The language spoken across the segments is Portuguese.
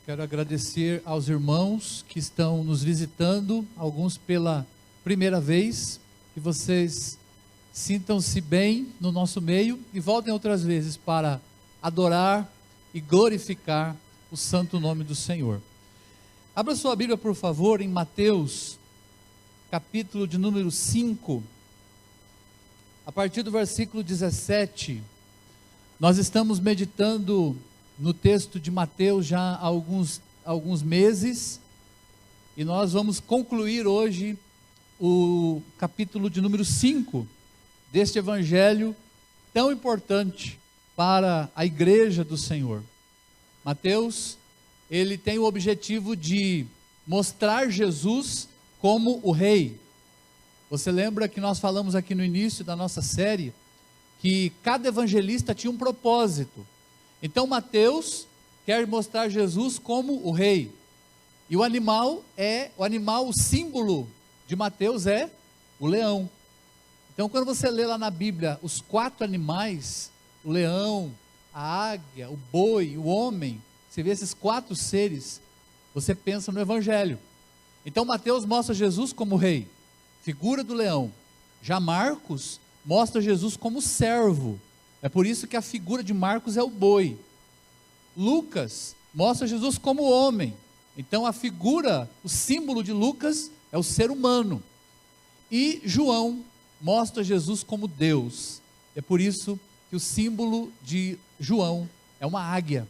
Quero agradecer aos irmãos que estão nos visitando, alguns pela primeira vez, que vocês sintam-se bem no nosso meio e voltem outras vezes para adorar e glorificar o santo nome do Senhor. Abra sua Bíblia, por favor, em Mateus, capítulo de número 5, a partir do versículo 17. Nós estamos meditando no texto de Mateus já há alguns meses, e nós vamos concluir hoje o capítulo de número 5 deste evangelho tão importante para a igreja do Senhor. Mateus, ele tem o objetivo de mostrar Jesus como o rei. Você lembra que nós falamos aqui no início da nossa série, que cada evangelista tinha um propósito. Então Mateus quer mostrar Jesus como o rei, e o símbolo de Mateus é o leão. Então quando você lê lá na Bíblia os 4 animais, o leão, a águia, o boi, o homem, você vê esses 4 seres, você pensa no evangelho. Então Mateus mostra Jesus como rei, figura do leão. Já Marcos mostra Jesus como servo. É por isso que a figura de Marcos é o boi. Lucas mostra Jesus como homem. Então a figura, o símbolo de Lucas é o ser humano. E João mostra Jesus como Deus. É por isso que o símbolo de João é uma águia.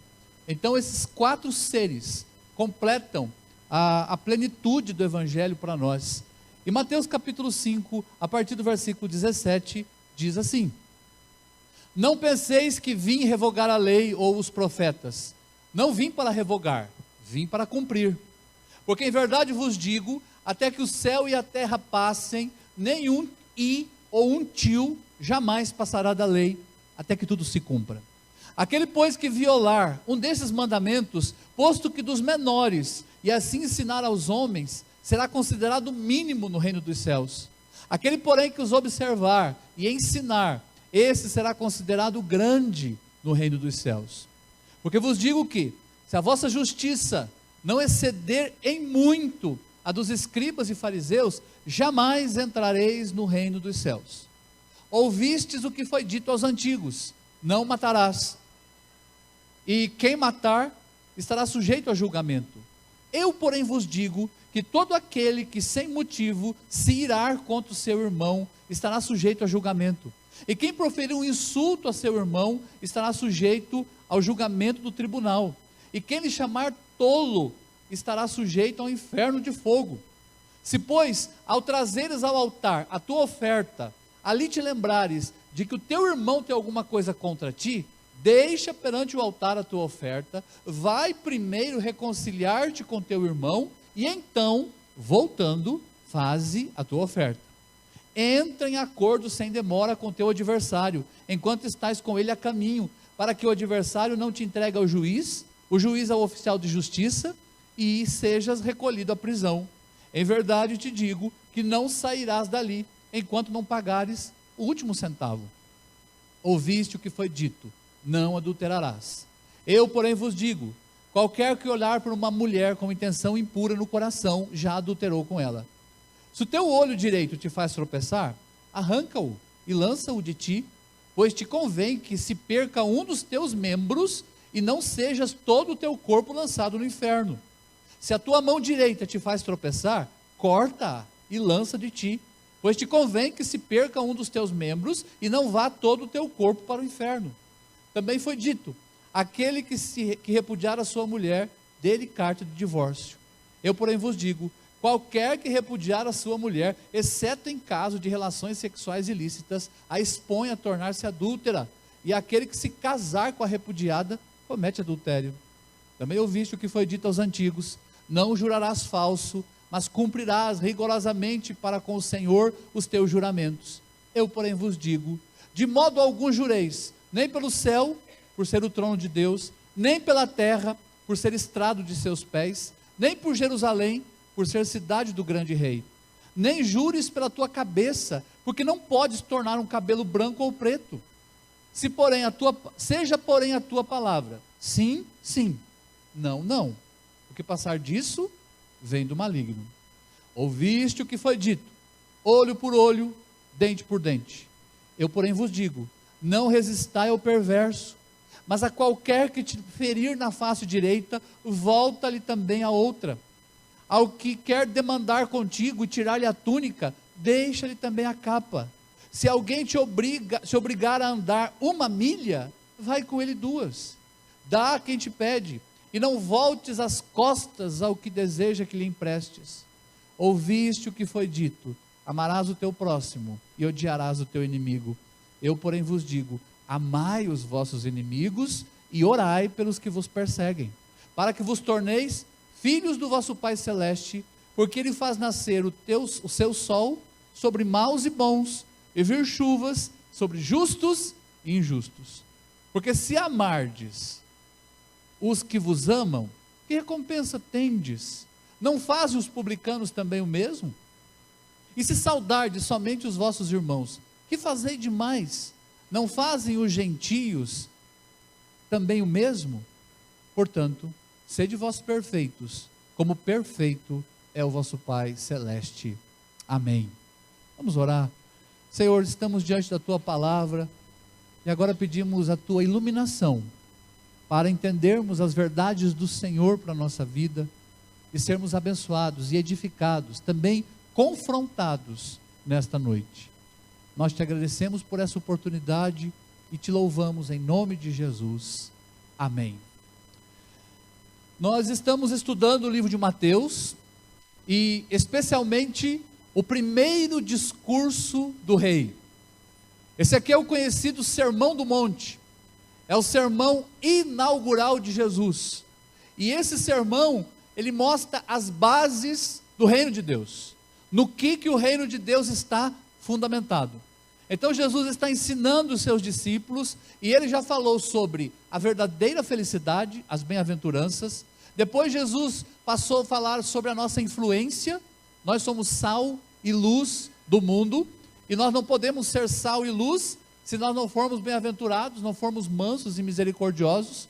Então esses 4 seres completam a plenitude do evangelho para nós. E Mateus capítulo 5, a partir do versículo 17, diz assim: não penseis que vim revogar a lei ou os profetas. Não vim para revogar, vim para cumprir. Porque em verdade vos digo, até que o céu e a terra passem, nenhum i ou um tio jamais passará da lei, até que tudo se cumpra. Aquele, pois, que violar um desses mandamentos, posto que dos menores, e assim ensinar aos homens, será considerado mínimo no reino dos céus. Aquele, porém, que os observar e ensinar, esse será considerado grande no reino dos céus. Porque vos digo que, se a vossa justiça não exceder em muito a dos escribas e fariseus, jamais entrareis no reino dos céus. Ouvistes o que foi dito aos antigos: não matarás, e quem matar estará sujeito a julgamento. Eu, porém, vos digo que todo aquele que sem motivo se irar contra o seu irmão estará sujeito a julgamento. E quem proferir um insulto a seu irmão estará sujeito ao julgamento do tribunal. E quem lhe chamar tolo estará sujeito ao inferno de fogo. Se, pois, ao trazeres ao altar a tua oferta, ali te lembrares de que o teu irmão tem alguma coisa contra ti, deixa perante o altar a tua oferta, vai primeiro reconciliar-te com teu irmão, e então, voltando, faze a tua oferta. Entra em acordo sem demora com teu adversário, enquanto estás com ele a caminho, para que o adversário não te entregue ao juiz, o juiz ao oficial de justiça, e sejas recolhido à prisão. Em verdade te digo que não sairás dali, enquanto não pagares o último centavo. Ouviste o que foi dito: não adulterarás. Eu, porém, vos digo: qualquer que olhar para uma mulher com intenção impura no coração, já adulterou com ela. Se o teu olho direito te faz tropeçar, arranca-o e lança-o de ti, pois te convém que se perca um dos teus membros, e não sejas todo o teu corpo lançado no inferno. Se a tua mão direita te faz tropeçar, corta-a e lança de ti, pois te convém que se perca um dos teus membros, e não vá todo o teu corpo para o inferno. Também foi dito: aquele que repudiar a sua mulher, dê-lhe carta de divórcio. Eu, porém, vos digo: qualquer que repudiar a sua mulher, exceto em caso de relações sexuais ilícitas, a expõe a tornar-se adúltera, e aquele que se casar com a repudiada, comete adultério. Também ouviste o que foi dito aos antigos: não jurarás falso, mas cumprirás rigorosamente para com o Senhor os teus juramentos. Eu, porém, vos digo: de modo algum jureis, nem pelo céu, por ser o trono de Deus, nem pela terra, por ser estrado de seus pés, nem por Jerusalém, por ser cidade do grande rei. Nem jures pela tua cabeça, porque não podes tornar um cabelo branco ou preto. Seja porém a tua palavra sim, sim, não, não. o que passar disso vem do maligno. Ouviste o que foi dito, olho por olho, dente por dente. Eu, porém, vos digo, não resistai ao perverso, mas a qualquer que te ferir na face direita, volta-lhe também a outra. Ao que quer demandar contigo e tirar-lhe a túnica, deixa-lhe também a capa. Se alguém te obrigar a andar 1 milha, vai com ele 2. Dá a quem te pede, e não voltes as costas ao que deseja que lhe emprestes. Ouviste o que foi dito, amarás o teu próximo e odiarás o teu inimigo. Eu, porém, vos digo, amai os vossos inimigos e orai pelos que vos perseguem, para que vos torneis filhos do vosso Pai Celeste, porque Ele faz nascer o seu sol sobre maus e bons, e vir chuvas sobre justos e injustos. Porque se amardes os que vos amam, que recompensa tendes? Não fazem os publicanos também o mesmo? E se saudardes somente os vossos irmãos, que fazei demais? Não fazem os gentios também o mesmo? Portanto, sede vós perfeitos, como perfeito é o vosso Pai Celeste. Amém. Vamos orar. Senhor, estamos diante da Tua palavra, e agora pedimos a Tua iluminação, para entendermos as verdades do Senhor para a nossa vida, e sermos abençoados e edificados, também confrontados nesta noite. Nós te agradecemos por essa oportunidade e te louvamos em nome de Jesus. Amém. Nós estamos estudando o livro de Mateus, e especialmente o primeiro discurso do rei. Esse aqui é o conhecido Sermão do Monte, é o sermão inaugural de Jesus, e esse sermão, ele mostra as bases do reino de Deus, no que o reino de Deus está fundamentado. Então Jesus está ensinando os seus discípulos, e ele já falou sobre a verdadeira felicidade, as bem-aventuranças. Depois Jesus passou a falar sobre a nossa influência. Nós somos sal e luz do mundo, e nós não podemos ser sal e luz se nós não formos bem-aventurados, não formos mansos e misericordiosos.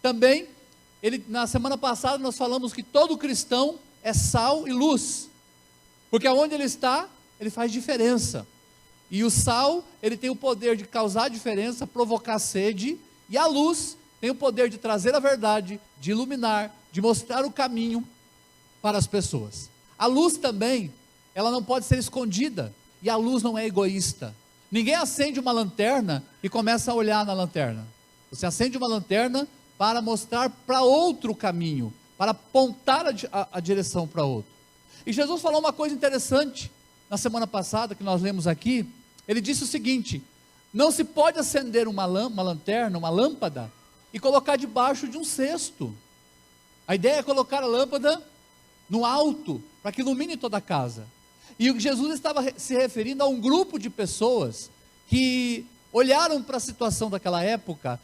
Também, na semana passada nós falamos que todo cristão é sal e luz, porque aonde ele está, ele faz diferença. E o sal, ele tem o poder de causar diferença, provocar sede, e a luz tem o poder de trazer a verdade, de iluminar, de mostrar o caminho para as pessoas. A luz também, ela não pode ser escondida, e a luz não é egoísta. Ninguém acende uma lanterna e começa a olhar na lanterna. Você acende uma lanterna para mostrar para outro caminho, para apontar a direção para outro. E Jesus falou uma coisa interessante, na semana passada, que nós lemos aqui. Ele disse o seguinte: não se pode acender uma lanterna, uma lâmpada, e colocar debaixo de um cesto. A ideia é colocar a lâmpada no alto, para que ilumine toda a casa. E Jesus estava se referindo a um grupo de pessoas que olharam para a situação daquela época,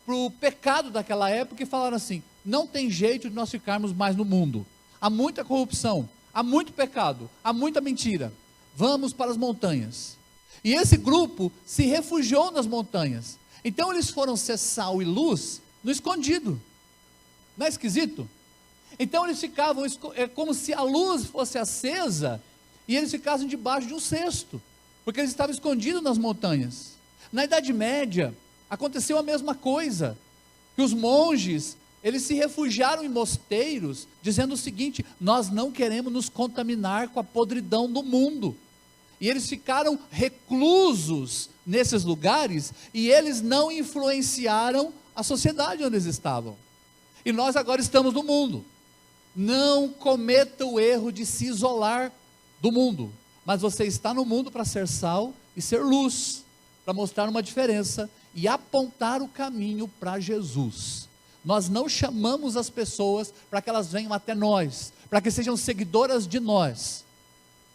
para o pecado daquela época, e falaram assim: não tem jeito de nós ficarmos mais no mundo. Há muita corrupção, há muito pecado, há muita mentira. Vamos para as montanhas. E esse grupo se refugiou nas montanhas. Então eles foram ser sal e luz no escondido. Não é esquisito? Então eles ficavam, é como se a luz fosse acesa, e eles ficassem debaixo de um cesto, porque eles estavam escondidos nas montanhas. Na Idade Média, aconteceu a mesma coisa, que os monges, eles se refugiaram em mosteiros, dizendo o seguinte: nós não queremos nos contaminar com a podridão do mundo. E eles ficaram reclusos nesses lugares, e eles não influenciaram a sociedade onde eles estavam. E nós agora estamos no mundo. Não cometa o erro de se isolar do mundo, mas você está no mundo para ser sal e ser luz, para mostrar uma diferença e apontar o caminho para Jesus. Nós não chamamos as pessoas para que elas venham até nós, para que sejam seguidoras de nós,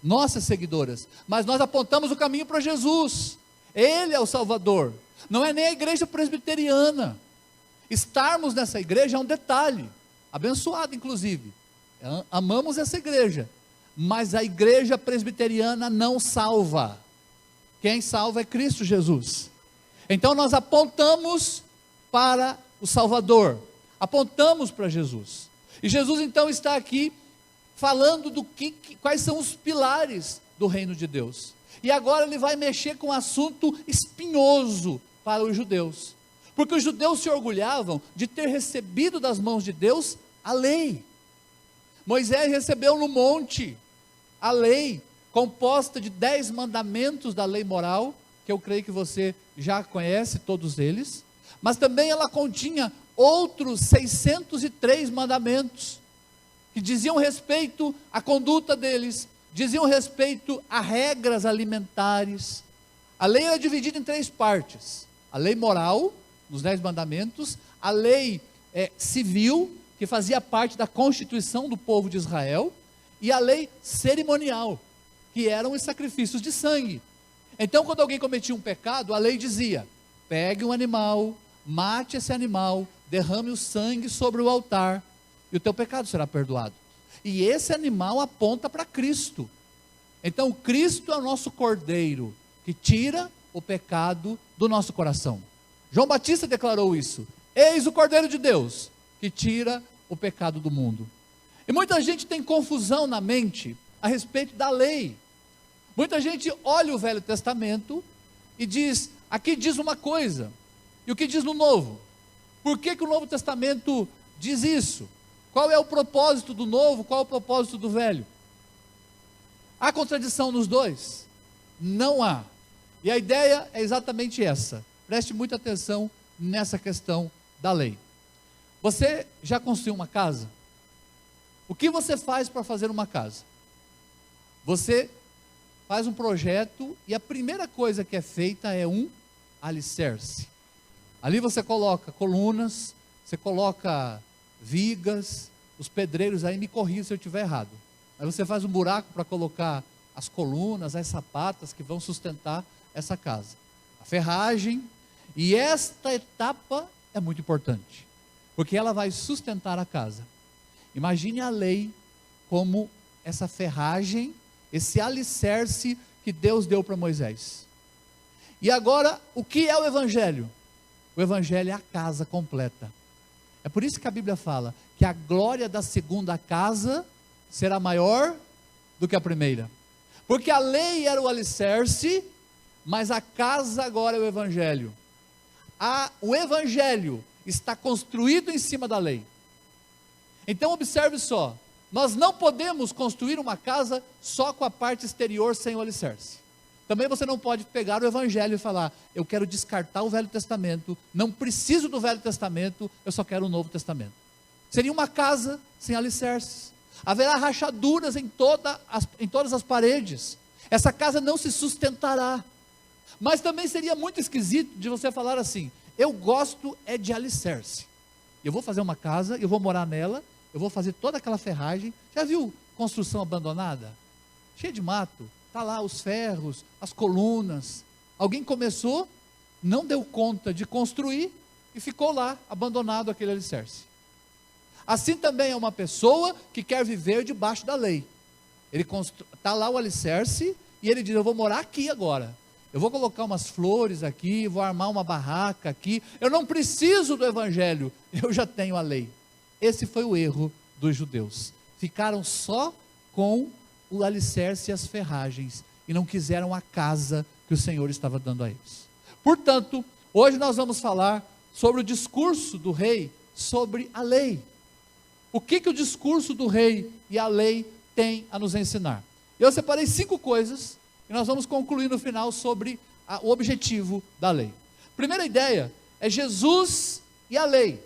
nossas seguidoras, mas nós apontamos o caminho para Jesus. Ele é o Salvador. Não é nem a igreja presbiteriana. Estarmos nessa igreja é um detalhe, abençoado inclusive, amamos essa igreja, mas a igreja presbiteriana não salva. Quem salva é Cristo Jesus. Então nós apontamos para o Salvador, apontamos para Jesus. E Jesus então está aqui falando quais são os pilares do reino de Deus. E agora ele vai mexer com um assunto espinhoso para os judeus. Porque os judeus se orgulhavam de ter recebido das mãos de Deus a lei. Moisés recebeu no monte a lei, composta de 10 mandamentos da lei moral, que eu creio que você já conhece todos eles, mas também ela continha outros 603 mandamentos, que diziam respeito à conduta deles, diziam respeito a regras alimentares. A lei era dividida em 3 partes: a lei moral, nos 10 mandamentos, a lei civil, que fazia parte da constituição do povo de Israel, e a lei cerimonial, que eram os sacrifícios de sangue. Então, quando alguém cometia um pecado, a lei dizia: pegue um animal, mate esse animal, derrame o sangue sobre o altar, e o teu pecado será perdoado. E esse animal aponta para Cristo. Então, Cristo é o nosso cordeiro, que tira o pecado do nosso coração. João Batista declarou isso: eis o cordeiro de Deus, que tira o pecado do mundo. E muita gente tem confusão na mente a respeito da lei. Muita gente olha o Velho Testamento e diz: aqui diz uma coisa, e o que diz no Novo? Por que o Novo Testamento diz isso? Qual é o propósito do Novo? Qual é o propósito do Velho? Há contradição nos dois? Não há. E a ideia é exatamente essa. Preste muita atenção nessa questão da lei. Você já construiu uma casa? O que você faz para fazer uma casa? Você faz um projeto e a primeira coisa que é feita é um alicerce. Ali você coloca colunas, você coloca vigas, os pedreiros aí me corrijam se eu estiver errado. Aí você faz um buraco para colocar as colunas, as sapatas que vão sustentar essa casa. A ferragem, e esta etapa é muito importante, porque ela vai sustentar a casa. Imagine a lei como essa ferragem, esse alicerce que Deus deu para Moisés. E agora, o que é o Evangelho? O Evangelho é a casa completa. É por isso que a Bíblia fala que a glória da segunda casa será maior do que a primeira. Porque a lei era o alicerce, mas a casa agora é o Evangelho. O Evangelho está construído em cima da lei. Então observe só, nós não podemos construir uma casa só com a parte exterior sem o alicerce. Também você não pode pegar o Evangelho e falar: eu quero descartar o Velho Testamento, não preciso do Velho Testamento, eu só quero o Novo Testamento. Seria uma casa sem alicerces. Haverá rachaduras em todas as paredes. Essa casa não se sustentará. Mas também seria muito esquisito de você falar assim: eu gosto de alicerce. Eu vou fazer uma casa, eu vou morar nela, eu vou fazer toda aquela ferragem. Já viu construção abandonada? Cheia de mato. Está lá os ferros, as colunas. Alguém começou, não deu conta de construir e ficou lá, abandonado aquele alicerce. Assim também é uma pessoa que quer viver debaixo da lei. Ele está lá o alicerce e ele diz: eu vou morar aqui agora. Eu vou colocar umas flores aqui, vou armar uma barraca aqui. Eu não preciso do Evangelho, eu já tenho a lei. Esse foi o erro dos judeus. Ficaram só com o alicerce e as ferragens, e não quiseram a casa que o Senhor estava dando a eles. Portanto, hoje nós vamos falar sobre o discurso do rei sobre a lei. O que o discurso do rei e a lei têm a nos ensinar? Eu separei 5 coisas, e nós vamos concluir no final sobre o objetivo da lei. Primeira ideia é Jesus e a lei.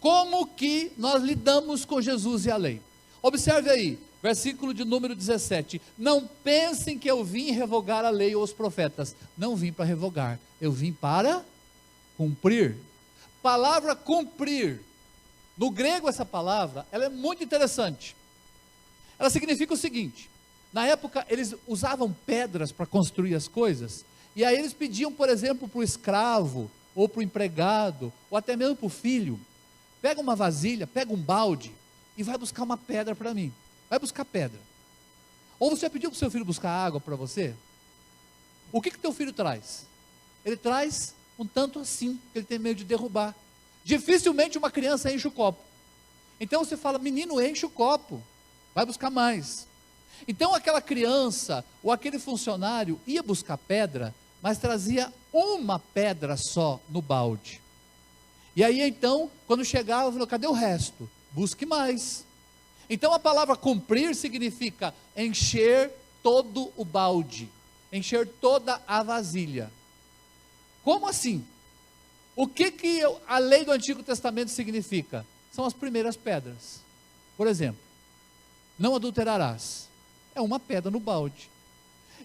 Como que nós lidamos com Jesus e a lei? Observe aí, versículo de número 17: não pensem que eu vim revogar a lei ou os profetas. Não vim para revogar, eu vim para cumprir. Palavra cumprir, no grego essa palavra, ela é muito interessante. Ela significa o seguinte: na época eles usavam pedras para construir as coisas, e aí eles pediam, por exemplo, para o escravo, ou para o empregado, ou até mesmo para o filho: pega uma vasilha, pega um balde, e vai buscar uma pedra para mim. Vai buscar pedra. Ou você pediu para o seu filho buscar água para você? O que teu filho traz? Ele traz um tanto assim, que ele tem medo de derrubar. Dificilmente uma criança enche o copo. Então você fala, menino, enche o copo, vai buscar mais. Então aquela criança, ou aquele funcionário, ia buscar pedra, mas trazia uma pedra só no balde. E aí então, quando chegava, falou, cadê o resto? Busque mais. Então a palavra cumprir significa encher todo o balde, encher toda a vasilha. Como assim? O que a lei do Antigo Testamento significa? São as primeiras pedras. Por exemplo, não adulterarás. É uma pedra no balde.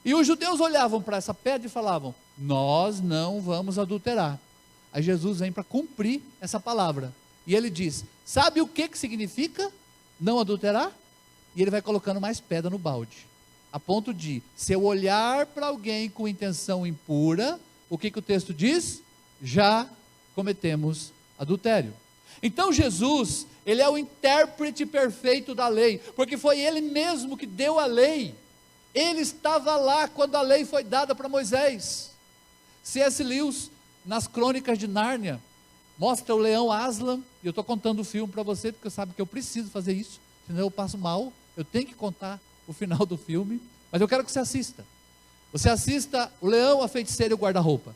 E os judeus olhavam para essa pedra e falavam, nós não vamos adulterar. Aí Jesus vem para cumprir essa palavra. E ele diz, sabe o que significa não adulterar? E ele vai colocando mais pedra no balde. A ponto de, se eu olhar para alguém com intenção impura, o que o texto diz? Já cometemos adultério. Então Jesus, ele é o intérprete perfeito da lei, porque foi ele mesmo que deu a lei. Ele estava lá quando a lei foi dada para Moisés. C.S. Lewis, nas Crônicas de Nárnia, mostra o leão Aslan, e eu estou contando o filme para você, porque sabe que eu preciso fazer isso, senão eu passo mal, eu tenho que contar o final do filme, mas eu quero que você assista. Você assista o leão, a feiticeira e o guarda-roupa.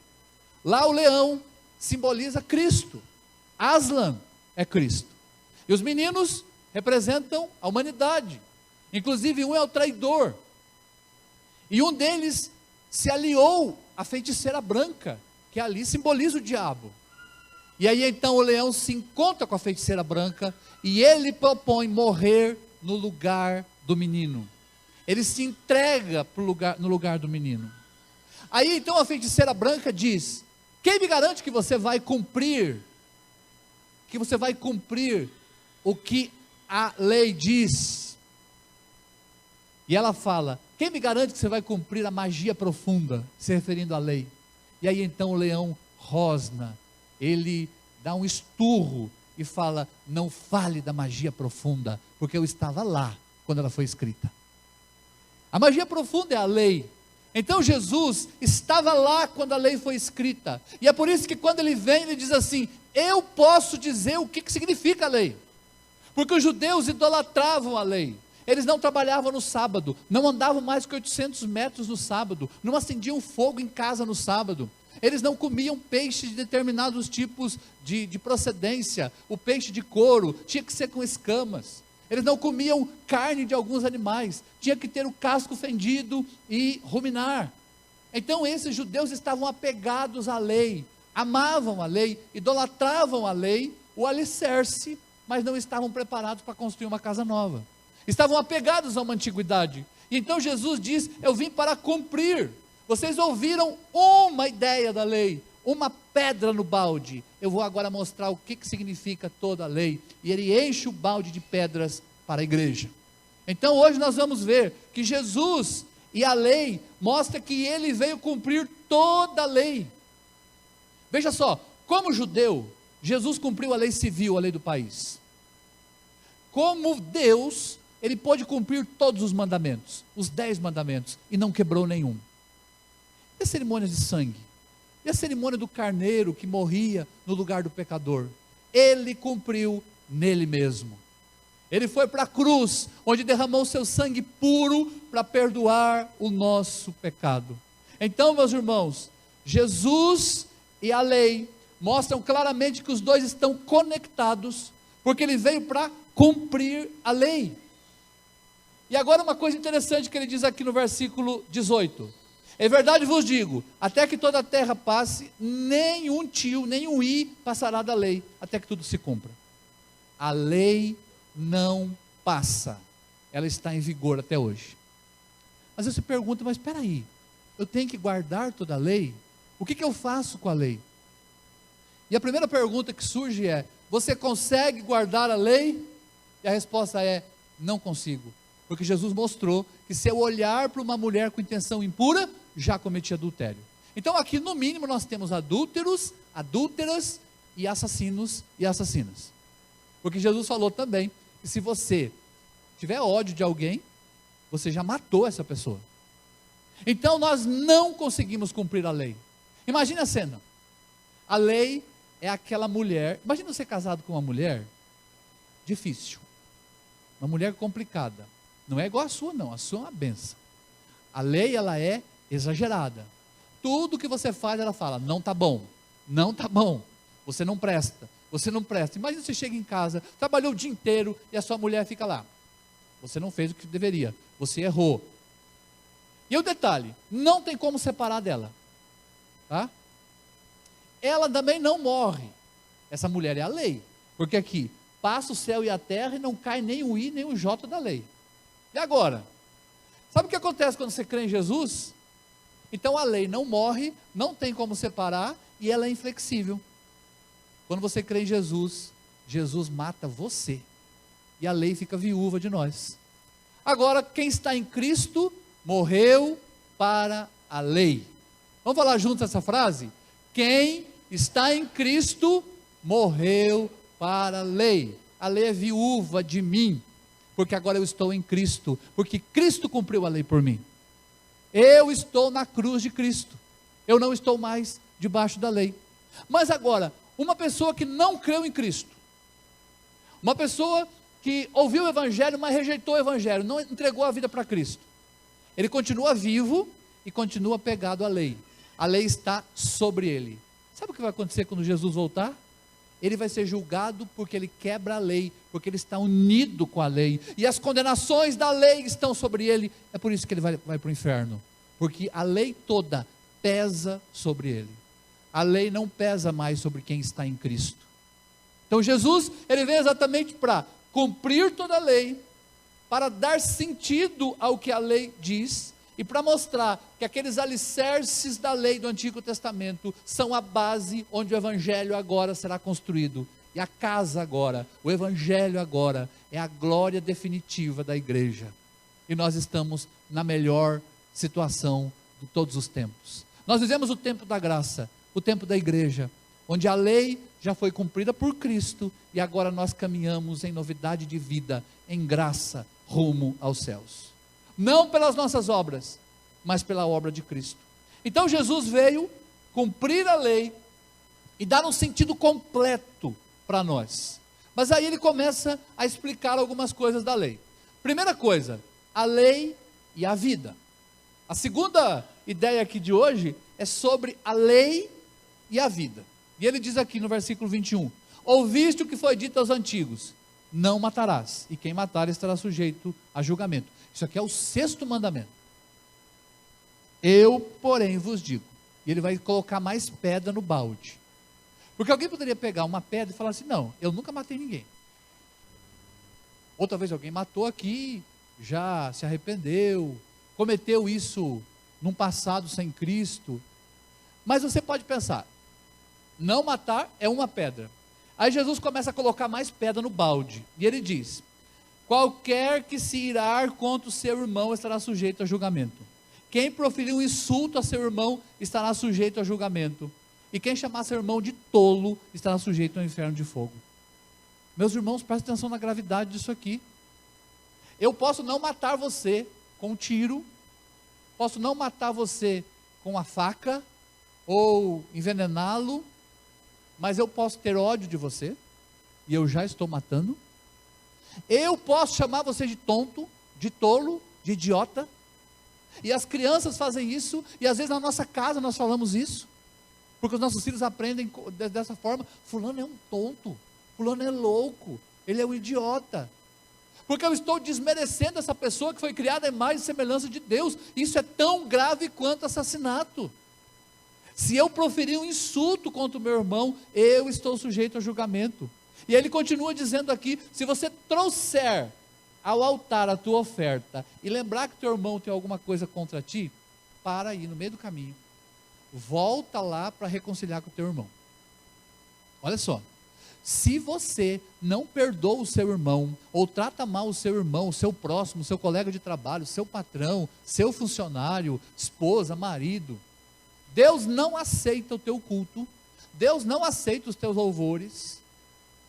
Lá o leão simboliza Cristo, Aslan é Cristo, e os meninos representam a humanidade, inclusive um é o traidor, e um deles se aliou à feiticeira branca, que ali simboliza o diabo. E aí então o leão se encontra com a feiticeira branca, e ele propõe morrer no lugar do menino, ele se entrega no lugar do menino. Aí então a feiticeira branca diz, quem me garante que você vai cumprir, o que a lei diz? E ela fala, quem me garante que você vai cumprir a magia profunda, se referindo à lei? E aí então o leão rosna, ele dá um esturro e fala, não fale da magia profunda, porque eu estava lá quando ela foi escrita. A magia profunda é a lei. Então Jesus estava lá quando a lei foi escrita, e é por isso que quando ele vem, ele diz assim, eu posso dizer o que significa a lei, porque os judeus idolatravam a lei, eles não trabalhavam no sábado, não andavam mais que 800 metros no sábado, não acendiam fogo em casa no sábado, eles não comiam peixe de determinados tipos de procedência, o peixe de couro tinha que ser com escamas, eles não comiam carne de alguns animais, tinha que ter o casco fendido e ruminar. Então esses judeus estavam apegados à lei, amavam a lei, idolatravam a lei, o alicerce, mas não estavam preparados para construir uma casa nova, estavam apegados a uma antiguidade. E então Jesus diz, eu vim para cumprir. Vocês ouviram uma ideia da lei, uma pedra no balde, eu vou agora mostrar o que significa toda a lei, e ele enche o balde de pedras para a igreja. Então hoje nós vamos ver que Jesus e a lei mostra que ele veio cumprir toda a lei. Veja só, como judeu, Jesus cumpriu a lei civil, a lei do país. Como Deus, ele pôde cumprir todos os mandamentos, os 10 mandamentos, e não quebrou nenhum. E a cerimônia de sangue? E a cerimônia do carneiro que morria no lugar do pecador? Ele cumpriu nele mesmo. Ele foi para a cruz, onde derramou seu sangue puro para perdoar o nosso pecado. Então, meus irmãos, Jesus e a lei mostram claramente que os dois estão conectados, porque ele veio para cumprir a lei. E agora uma coisa interessante que ele diz aqui no versículo 18, é verdade vos digo, até que toda a terra passe, nenhum tio, nenhum i passará da lei, até que tudo se cumpra. A lei não passa, ela está em vigor até hoje. Mas você pergunta, mas espera aí, eu tenho que guardar toda a lei? O que eu faço com a lei? E a primeira pergunta que surge é, você consegue guardar a lei? E a resposta é, não consigo, porque Jesus mostrou que se eu olhar para uma mulher com intenção impura, já cometi adultério. Então aqui no mínimo nós temos adúlteros, adúlteras e assassinos e assassinas, porque Jesus falou também, que se você tiver ódio de alguém, você já matou essa pessoa. Então nós não conseguimos cumprir a lei. Imagina a cena, a lei é aquela mulher, imagina você casado com uma mulher, difícil, uma mulher complicada. Não é igual a sua não, a sua é uma benção. A lei, ela é exagerada. Tudo que você faz, ela fala, não está bom, não está bom, você não presta, você não presta. Imagina você chega em casa, trabalhou o dia inteiro e a sua mulher fica lá. Você não fez o que deveria, você errou. E o detalhe, não tem como separar dela, tá? Ela também não morre. Essa mulher é a lei, porque aqui passa o céu e a terra e não cai nem o I nem o J da lei. E agora? Sabe o que acontece quando você crê em Jesus? Então a lei não morre, não tem como separar e ela é inflexível. Quando você crê em Jesus, Jesus mata você e a lei fica viúva de nós. Agora, quem está em Cristo morreu para a lei. Vamos falar juntos essa frase? Quem está em Cristo morreu para a lei. A lei é viúva de mim, porque agora eu estou em Cristo, porque Cristo cumpriu a lei por mim. Eu estou na cruz de Cristo, eu não estou mais debaixo da lei. Mas agora, uma pessoa que não creu em Cristo, uma pessoa que ouviu o Evangelho, mas rejeitou o Evangelho, não entregou a vida para Cristo, ele continua vivo e continua pegado à lei. A lei está sobre ele. Sabe o que vai acontecer quando Jesus voltar? Ele vai ser julgado porque ele quebra a lei, porque ele está unido com a lei, e as condenações da lei estão sobre ele. É por isso que ele vai para o inferno, porque a lei toda pesa sobre ele. A lei não pesa mais sobre quem está em Cristo. Então Jesus, ele vem exatamente para cumprir toda a lei, para dar sentido ao que a lei diz, e para mostrar que aqueles alicerces da lei do Antigo Testamento são a base onde o Evangelho agora será construído. E a casa agora, o Evangelho agora, é a glória definitiva da igreja. E nós estamos na melhor situação de todos os tempos. Nós vivemos o tempo da graça, o tempo da igreja, onde a lei já foi cumprida por Cristo, e agora nós caminhamos em novidade de vida, em graça, rumo aos céus. Não pelas nossas obras, mas pela obra de Cristo. Então Jesus veio cumprir a lei e dar um sentido completo para nós. Mas aí ele começa a explicar algumas coisas da lei. Primeira coisa, a lei e a vida. A segunda ideia aqui de hoje é sobre a lei e a vida. E ele diz aqui no versículo 21, ouviste o que foi dito aos antigos, não matarás, e quem matar estará sujeito a julgamento. Isso aqui é o 6º mandamento. Eu, porém, vos digo, e ele vai colocar mais pedra no balde, porque alguém poderia pegar uma pedra e falar assim, não, eu nunca matei ninguém. Outra vez alguém matou aqui, já se arrependeu, cometeu isso num passado sem Cristo. Mas você pode pensar, não matar é uma pedra. Aí Jesus começa a colocar mais pedra no balde, e ele diz, qualquer que se irar contra o seu irmão estará sujeito a julgamento. Quem proferir um insulto a seu irmão estará sujeito a julgamento. E quem chamar seu irmão de tolo estará sujeito ao inferno de fogo. Meus irmãos, prestem atenção na gravidade disso aqui. Eu posso não matar você com um tiro, posso não matar você com a faca, ou envenená-lo, mas eu posso ter ódio de você, e eu já estou matando. Eu posso chamar você de tonto, de tolo, de idiota, e as crianças fazem isso, e às vezes na nossa casa nós falamos isso, porque os nossos filhos aprendem dessa forma, fulano é um tonto, fulano é louco, ele é um idiota, porque eu estou desmerecendo essa pessoa que foi criada à imagem e semelhança de Deus. Isso é tão grave quanto assassinato. Se eu proferir um insulto contra o meu irmão, eu estou sujeito a julgamento. E ele continua dizendo aqui, se você trouxer ao altar a tua oferta, e lembrar que teu irmão tem alguma coisa contra ti, para aí no meio do caminho, volta lá para reconciliar com o teu irmão. Olha só, se você não perdoa o seu irmão, ou trata mal o seu irmão, o seu próximo, o seu colega de trabalho, o seu patrão, seu funcionário, esposa, marido, Deus não aceita o teu culto, Deus não aceita os teus louvores.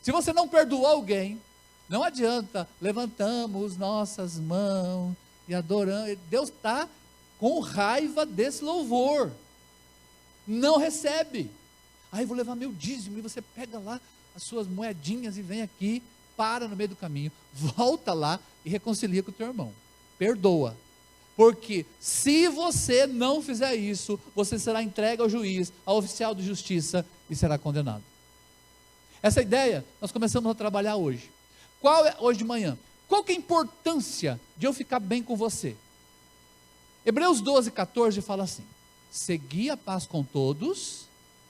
Se você não perdoou alguém, não adianta, levantamos nossas mãos e adoramos, Deus está com raiva desse louvor, não recebe. Aí vou levar meu dízimo, e você pega lá as suas moedinhas e vem aqui, para no meio do caminho, volta lá e reconcilia com o teu irmão. Perdoa. Porque se você não fizer isso, você será entregue ao juiz, ao oficial de justiça e será condenado. Essa ideia nós começamos a trabalhar hoje. Hoje de manhã? Qual que é a importância de eu ficar bem com você? Hebreus 12, 14 fala assim: segui a paz com todos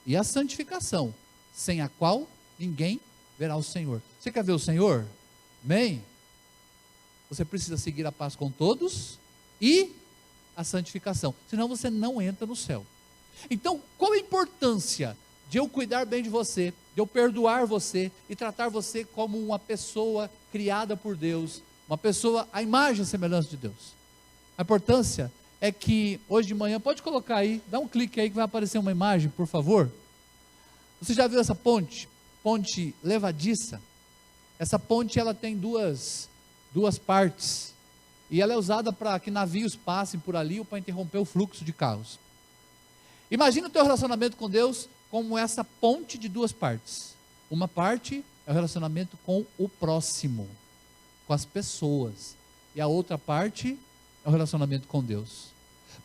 e a santificação, sem a qual ninguém verá o Senhor. Você quer ver o Senhor? Amém? Você precisa seguir a paz com todos e a santificação, senão você não entra no céu. Então, qual a importância de eu cuidar bem de você, de eu perdoar você e tratar você como uma pessoa criada por Deus, uma pessoa à imagem e semelhança de Deus? A importância é que hoje de manhã, pode colocar aí, dá um clique aí que vai aparecer uma imagem, por favor. Você já viu essa ponte? Ponte levadiça. Essa ponte ela tem duas partes, e ela é usada para que navios passem por ali ou para interromper o fluxo de carros. Imagina o teu relacionamento com Deus como essa ponte de duas partes. Uma parte é o relacionamento com o próximo, com as pessoas, e a outra parte é o relacionamento com Deus.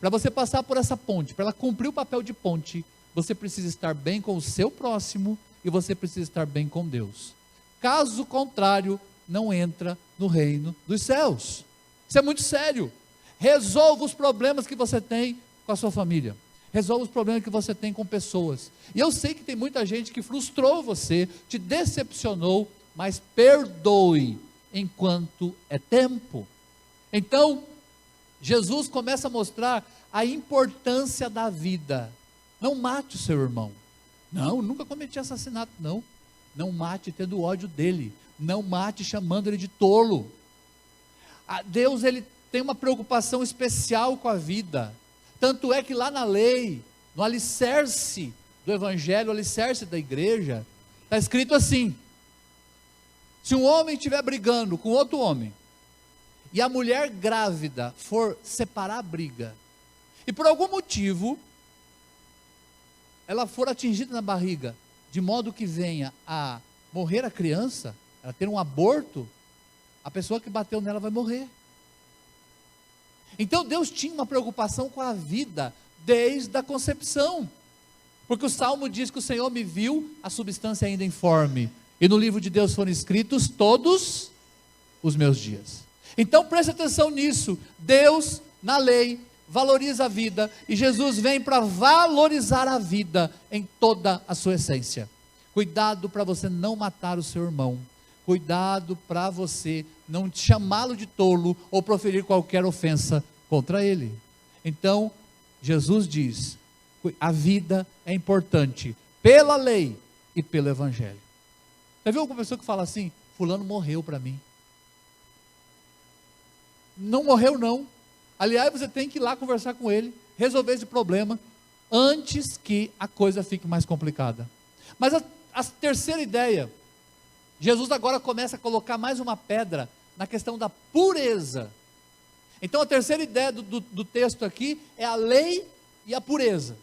Para você passar por essa ponte, para ela cumprir o papel de ponte, você precisa estar bem com o seu próximo e você precisa estar bem com Deus. Caso contrário, não entra no reino dos céus. Isso é muito sério. Resolva os problemas que você tem com a sua família. Resolva os problemas que você tem com pessoas. E eu sei que tem muita gente que frustrou você, te decepcionou, mas perdoe enquanto é tempo. Então, Jesus começa a mostrar a importância da vida. Não mate o seu irmão. Não, nunca cometi assassinato, não. Não mate tendo ódio dele. Não mate chamando ele de tolo. Deus, ele tem uma preocupação especial com a vida. Tanto é que lá na lei, no alicerce do evangelho, o alicerce da igreja, está escrito assim: se um homem estiver brigando com outro homem, e a mulher grávida for separar a briga, e por algum motivo, ela for atingida na barriga, de modo que venha a morrer a criança, ela ter um aborto, a pessoa que bateu nela vai morrer. Então Deus tinha uma preocupação com a vida, desde a concepção, porque o Salmo diz que o Senhor me viu, a substância ainda informe, e no livro de Deus foram escritos todos os meus dias. Então preste atenção nisso. Deus, na lei, valoriza a vida, e Jesus vem para valorizar a vida em toda a sua essência. Cuidado para você não matar o seu irmão. Cuidado para você não chamá-lo de tolo ou proferir qualquer ofensa contra ele. Então, Jesus diz: a vida é importante pela lei e pelo evangelho. Já viu alguma pessoa que fala assim: fulano morreu para mim? Não morreu não. Aliás, você tem que ir lá conversar com ele, resolver esse problema, antes que a coisa fique mais complicada. Mas a terceira ideia, Jesus agora começa a colocar mais uma pedra na questão da pureza. Então a terceira ideia do texto aqui é a lei e a pureza.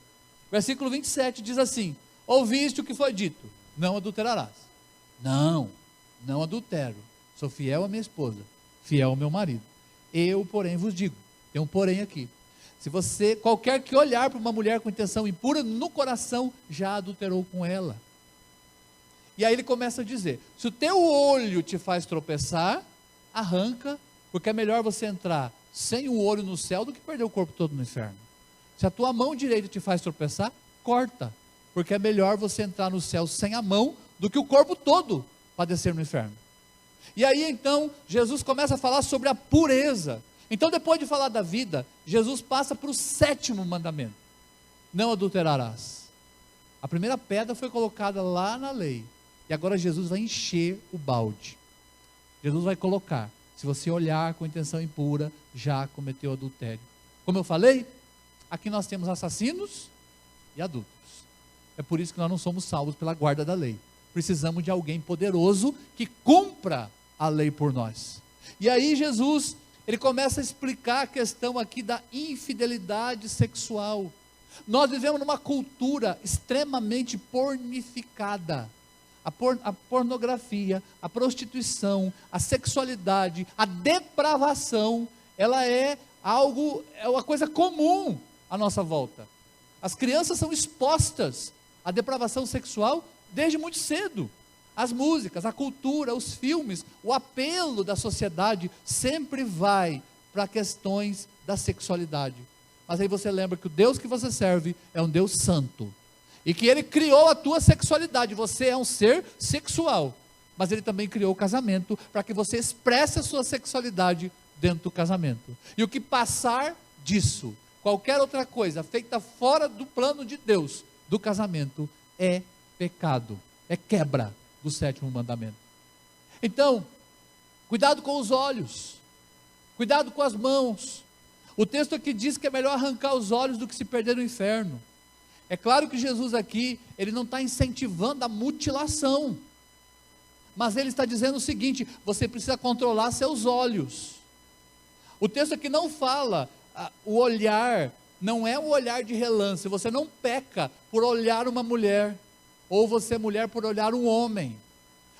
Versículo 27 diz assim: ouviste o que foi dito, não adulterarás. Não adultero, sou fiel à minha esposa, fiel ao meu marido. Eu, porém, vos digo, tem um porém aqui: se você, qualquer que olhar para uma mulher com intenção impura, no coração já adulterou com ela. E aí ele começa a dizer: se o teu olho te faz tropeçar, arranca, porque é melhor você entrar sem o olho no céu do que perder o corpo todo no inferno. Se a tua mão direita te faz tropeçar, corta, porque é melhor você entrar no céu sem a mão do que o corpo todo padecer no inferno. E aí então Jesus começa a falar sobre a pureza. Então, depois de falar da vida, Jesus passa para o sétimo mandamento: não adulterarás. A primeira pedra foi colocada lá na lei, e agora Jesus vai encher o balde. Jesus vai colocar: se você olhar com intenção impura, já cometeu adultério. Como eu falei, aqui nós temos assassinos e adúlteros. É por isso que nós não somos salvos pela guarda da lei. Precisamos de alguém poderoso que cumpra a lei por nós. E aí Jesus, ele começa a explicar a questão aqui da infidelidade sexual. Nós vivemos numa cultura extremamente pornificada. a pornografia, a prostituição, a sexualidade, a depravação, ela é uma coisa comum à nossa volta. As crianças são expostas à depravação sexual desde muito cedo. As músicas, a cultura, os filmes, o apelo da sociedade sempre vai para questões da sexualidade. Mas aí você lembra que o Deus que você serve é um Deus santo. E que Ele criou a tua sexualidade. Você é um ser sexual. Mas Ele também criou o casamento para que você expresse a sua sexualidade dentro do casamento. E o que passar disso, qualquer outra coisa feita fora do plano de Deus, do casamento, é pecado. É quebra do 7º mandamento. Então, cuidado com os olhos. Cuidado com as mãos. O texto aqui diz que é melhor arrancar os olhos do que se perder no inferno. É claro que Jesus aqui, Ele não está incentivando a mutilação. Mas Ele está dizendo o seguinte: você precisa controlar seus olhos. O texto aqui não fala, o olhar, não é um olhar de relance. Você não peca por olhar uma mulher, ou você mulher por olhar um homem.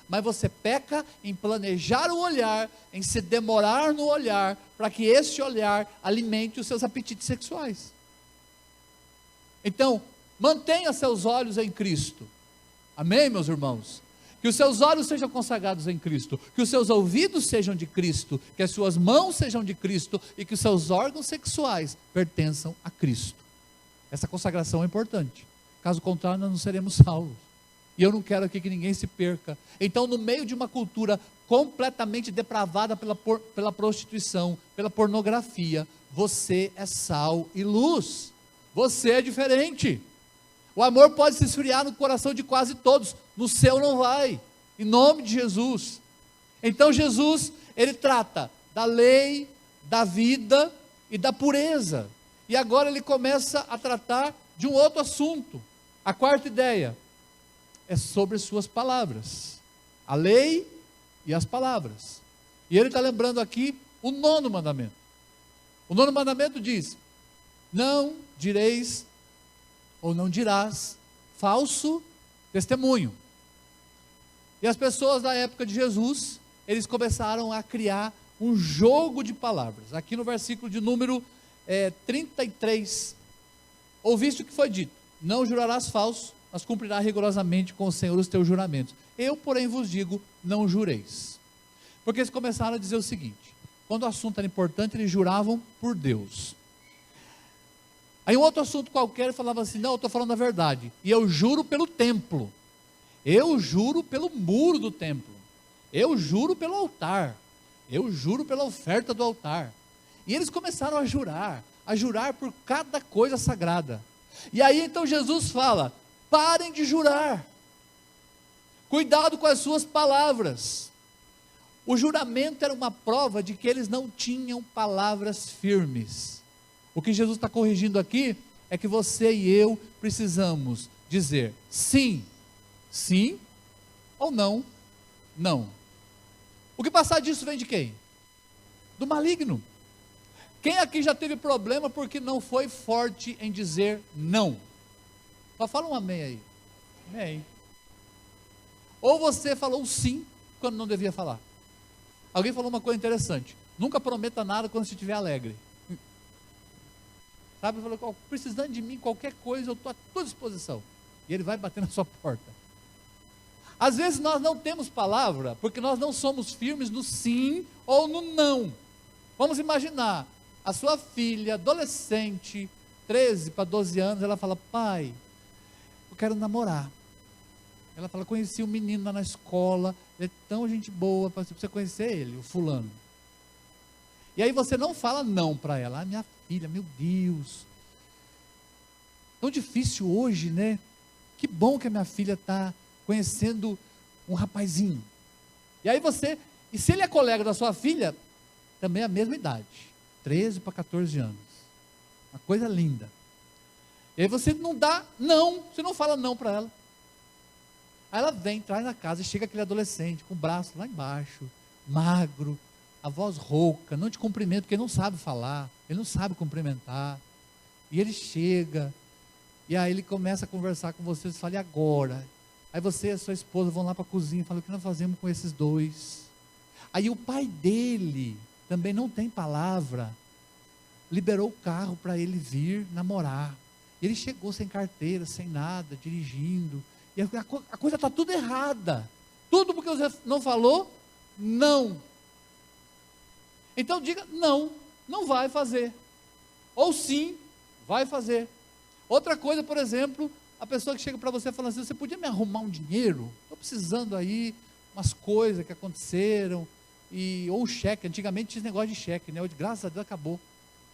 Mas você peca em planejar o olhar, em se demorar no olhar, para que esse olhar alimente os seus apetites sexuais. Então, mantenha seus olhos em Cristo. Amém, meus irmãos? Que os seus olhos sejam consagrados em Cristo, que os seus ouvidos sejam de Cristo, que as suas mãos sejam de Cristo e que os seus órgãos sexuais pertençam a Cristo. Essa consagração é importante. Caso contrário, nós não seremos salvos. E eu não quero aqui que ninguém se perca. Então, no meio de uma cultura completamente depravada pela prostituição, pela pornografia, você é sal e luz. Você é diferente. O amor pode se esfriar no coração de quase todos, no seu não vai, em nome de Jesus. Então Jesus, Ele trata da lei, da vida e da pureza. E agora Ele começa a tratar de um outro assunto. A quarta ideia é sobre suas palavras. A lei e as palavras. E Ele está lembrando aqui o 9º mandamento. O 9º mandamento diz: não direis ou não dirás falso testemunho. E as pessoas da época de Jesus, eles começaram a criar um jogo de palavras. Aqui no versículo de número 33, ouviste o que foi dito: não jurarás falso, mas cumprirás rigorosamente com o Senhor os teus juramentos. Eu, porém, vos digo, não jureis. Porque eles começaram a dizer o seguinte: quando o assunto era importante, eles juravam por Deus. Aí um outro assunto qualquer, ele falava assim: não, eu estou falando a verdade, e eu juro pelo templo, eu juro pelo muro do templo, eu juro pelo altar, eu juro pela oferta do altar. E eles começaram a jurar por cada coisa sagrada. E aí então Jesus fala: parem de jurar, cuidado com as suas palavras. O juramento era uma prova de que eles não tinham palavras firmes. O que Jesus está corrigindo aqui é que você e eu precisamos dizer sim, sim, ou não, não. O que passar disso vem de quem? Do maligno. Quem aqui já teve problema porque não foi forte em dizer não? Só fala um amém aí. Amém. Ou você falou sim quando não devia falar. Alguém falou uma coisa interessante: nunca prometa nada quando você estiver alegre. Sabe, ele falou: precisando de mim, qualquer coisa, eu estou à tua disposição. E ele vai bater na sua porta. Às vezes nós não temos palavra, porque nós não somos firmes no sim ou no não. Vamos imaginar, a sua filha, adolescente, 13 para 12 anos, ela fala: pai, eu quero namorar. Ela fala: conheci um menino lá na escola, ele é tão gente boa, para você conhecer ele, o fulano. E aí você não fala não para ela: ah, minha filha, meu Deus, tão difícil hoje, né? Que bom que a minha filha está conhecendo um rapazinho. E aí e se ele é colega da sua filha, também é a mesma idade, 13 para 14 anos, uma coisa linda. E aí você não dá não, você não fala não para ela. Aí ela vem, traz na casa e chega aquele adolescente com o braço lá embaixo, magro, a voz rouca, não te cumprimenta porque ele não sabe falar, ele não sabe cumprimentar. E ele chega, e aí ele começa a conversar com você, você fala: e agora? Aí você e a sua esposa vão lá para a cozinha e falam: o que nós fazemos com esses dois? Aí o pai dele, também não tem palavra, liberou o carro para ele vir namorar. Ele chegou sem carteira, sem nada, dirigindo. E a coisa está tudo errada. Tudo porque você não falou não. Então diga não, não vai fazer. Ou sim, vai fazer. Outra coisa, por exemplo, a pessoa que chega para você falando assim: você podia me arrumar um dinheiro? Estou precisando aí, umas coisas que aconteceram. Ou cheque, antigamente tinha esse negócio de cheque, né? Hoje, graças a Deus, acabou.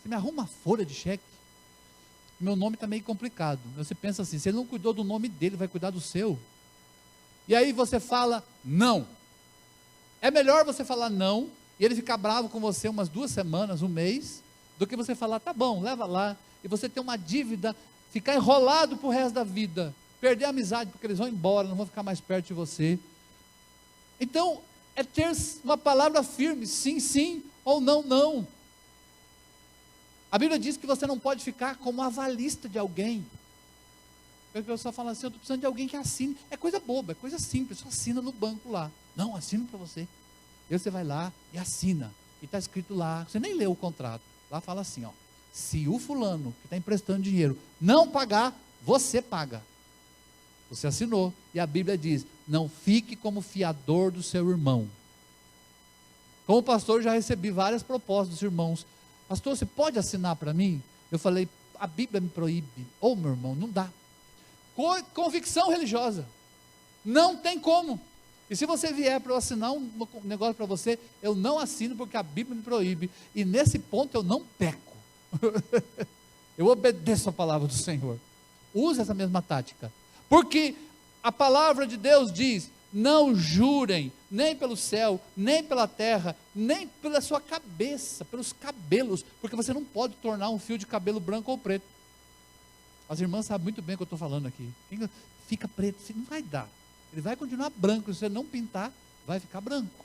Você me arruma uma folha de cheque? Meu nome está meio complicado. Você pensa assim: se ele não cuidou do nome dele, vai cuidar do seu? E aí você fala não. É melhor você falar não, e ele ficar bravo com você umas 2 semanas, um mês, do que você falar: tá bom, leva lá, e você ter uma dívida, ficar enrolado para o resto da vida, perder a amizade, porque eles vão embora, não vão ficar mais perto de você. Então, é ter uma palavra firme: sim, sim, ou não, não. A Bíblia diz que você não pode ficar como avalista de alguém. O pessoal fala assim: eu estou precisando de alguém que assine. É coisa boba, é coisa simples, só assina no banco lá. Não, assino para você. Aí você vai lá e assina, e está escrito lá, você nem leu o contrato, lá fala assim, ó: se o fulano que está emprestando dinheiro não pagar, você paga. Você assinou, e a Bíblia diz: não fique como fiador do seu irmão. Como pastor, já recebi várias propostas dos irmãos: pastor, você pode assinar para mim? Eu falei: a Bíblia me proíbe. Ô, meu irmão, não dá. Convicção religiosa, não tem como. E se você vier para eu assinar um negócio para você, eu não assino porque a Bíblia me proíbe. E nesse ponto eu não peco. Eu obedeço a palavra do Senhor. Use essa mesma tática. Porque a palavra de Deus diz: não jurem, nem pelo céu, nem pela terra, nem pela sua cabeça, pelos cabelos, porque você não pode tornar um fio de cabelo branco ou preto. As irmãs sabem muito bem o que eu estou falando aqui. Fica preto, não vai dar. Ele vai continuar branco, se você não pintar, vai ficar branco.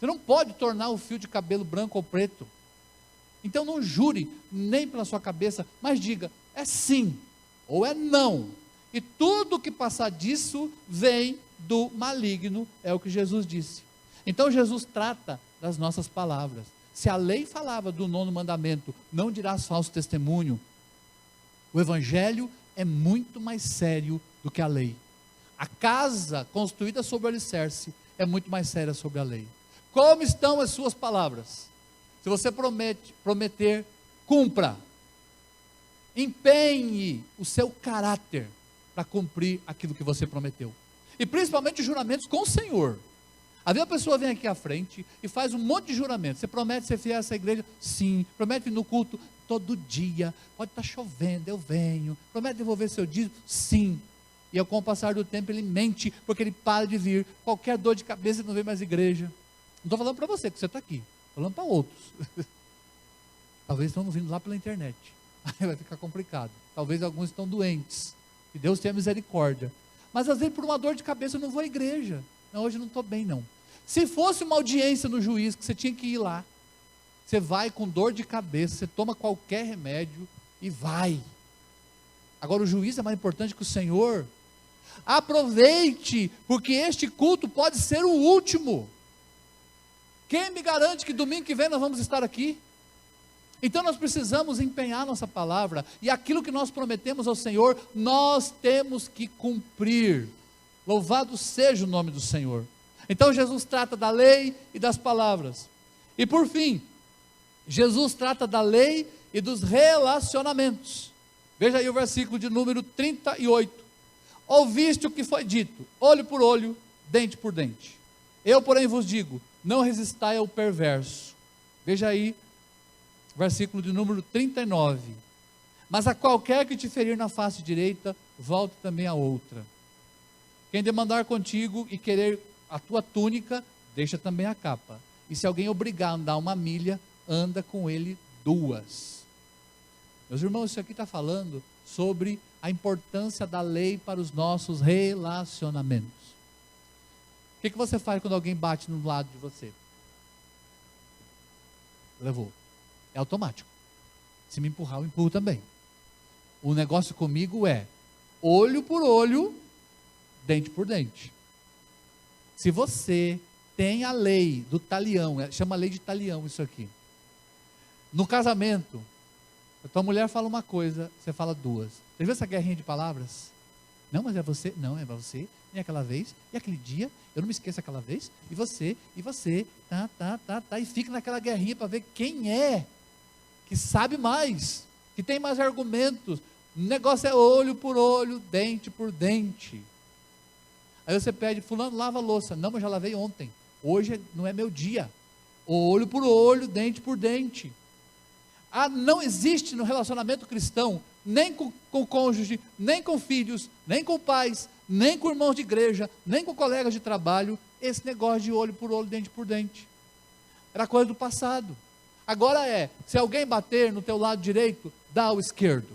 Você não pode tornar o fio de cabelo branco ou preto. Então não jure nem pela sua cabeça, mas diga: é sim, ou é não. E tudo que passar disso vem do maligno, é o que Jesus disse. Então Jesus trata das nossas palavras. Se a lei falava do 9º mandamento: não dirás falso testemunho, o evangelho é muito mais sério do que a lei. A casa construída sobre o alicerce é muito mais séria sobre a lei. Como estão as suas palavras? Se você prometer, cumpra. Empenhe o seu caráter para cumprir aquilo que você prometeu. E principalmente os juramentos com o Senhor. Às vezes a pessoa vem aqui à frente e faz um monte de juramentos. Você promete ser fiel a essa igreja? Sim. Promete vir no culto todo dia. Pode estar chovendo, eu venho. Promete devolver seu dízimo? Sim. E com o passar do tempo ele mente, porque ele para de vir. Qualquer dor de cabeça ele não vem mais à igreja. Não estou falando para você, que você está aqui. Estou falando para outros. Talvez estão vindo lá pela internet. Aí vai ficar complicado. Talvez alguns estão doentes. Que Deus tenha misericórdia. Mas às vezes por uma dor de cabeça eu não vou à igreja. Não, hoje eu não estou bem não. Se fosse uma audiência no juiz, que você tinha que ir lá, você vai com dor de cabeça, você toma qualquer remédio e vai. Agora o juiz é mais importante que o Senhor. Aproveite, porque este culto pode ser o último. Quem me garante que domingo que vem nós vamos estar aqui? Então nós precisamos empenhar nossa palavra, e aquilo que nós prometemos ao Senhor, nós temos que cumprir. Louvado seja o nome do Senhor. Então Jesus trata da lei e das palavras. E por fim, Jesus trata da lei e dos relacionamentos. Veja aí o versículo de número 38. Ouviste o que foi dito: olho por olho, dente por dente. Eu, porém, vos digo: não resistai ao perverso. Veja aí, versículo de número 39. Mas a qualquer que te ferir na face direita, volte também a outra. Quem demandar contigo e querer a tua túnica, deixa também a capa. E se alguém obrigar a andar 1 milha, anda com ele 2. Meus irmãos, isso aqui está falando sobre a importância da lei para os nossos relacionamentos. O que você faz quando alguém bate no lado de você? Levou. É automático. Se me empurrar, eu empurro também. O negócio comigo é olho por olho, dente por dente. Se você tem a lei do talião, chama lei de talião isso aqui. No casamento, a tua mulher fala uma coisa, você fala duas. Você viu essa guerrinha de palavras? Não, mas é você, não, é você, e aquela vez, e aquele dia, eu não me esqueço aquela vez, e você, e fica naquela guerrinha para ver quem é que sabe mais, que tem mais argumentos. O negócio é olho por olho, dente por dente. Aí você pede, fulano, lava a louça. Não, mas já lavei ontem. Hoje não é meu dia. Olho por olho, dente por dente. Não existe no relacionamento cristão, nem com o cônjuge, nem com filhos, nem com pais, nem com irmãos de igreja, nem com colegas de trabalho, esse negócio de olho por olho, dente por dente. Era coisa do passado. Agora se alguém bater no teu lado direito, dá ao esquerdo.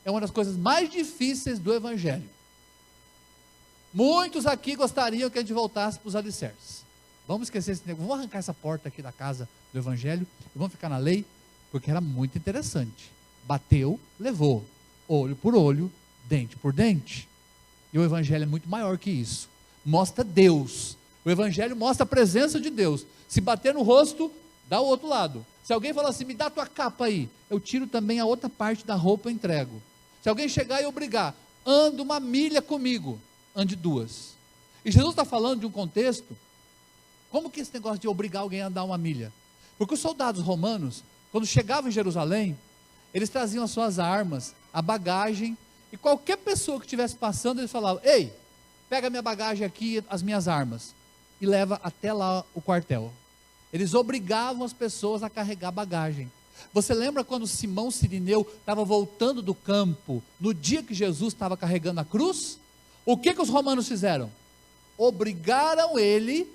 É uma das coisas mais difíceis do evangelho. Muitos aqui gostariam que a gente voltasse para os alicerces. Vamos esquecer esse negócio, vamos arrancar essa porta aqui da casa do evangelho, e vamos ficar na lei, porque era muito interessante. Bateu, levou, olho por olho, dente por dente. E o evangelho é muito maior que isso. Mostra Deus. O evangelho mostra a presença de Deus. Se bater no rosto, dá o outro lado. Se alguém falar assim, me dá a tua capa aí, eu tiro também a outra parte da roupa e entrego. Se alguém chegar e obrigar, anda 1 milha comigo, ande 2. E Jesus está falando de um contexto, como que esse negócio de obrigar alguém a andar 1 milha? Porque os soldados romanos, quando chegavam em Jerusalém, eles traziam as suas armas, a bagagem, e qualquer pessoa que estivesse passando, eles falavam, ei, pega minha bagagem aqui, as minhas armas, e leva até lá o quartel. Eles obrigavam as pessoas a carregar bagagem. Você lembra quando Simão Cirineu estava voltando do campo, no dia que Jesus estava carregando a cruz? O que os romanos fizeram? Obrigaram ele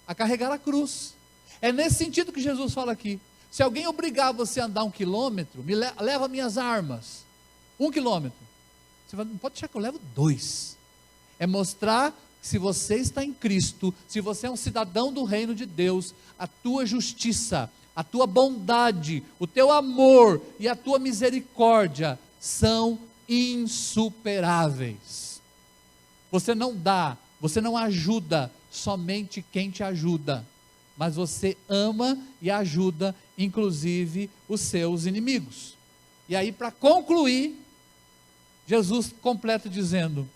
a carregar a cruz. É nesse sentido que Jesus fala aqui. Se alguém obrigar você a andar 1 quilômetro, leva minhas armas. 1 quilômetro. Você fala, não pode deixar que eu levo 2. É mostrar que se você está em Cristo, se você é um cidadão do reino de Deus, a tua justiça, a tua bondade, o teu amor e a tua misericórdia são insuperáveis. Você não dá, você não ajuda somente quem te ajuda, mas você ama e ajuda, inclusive, os seus inimigos. E aí, para concluir, Jesus completa dizendo,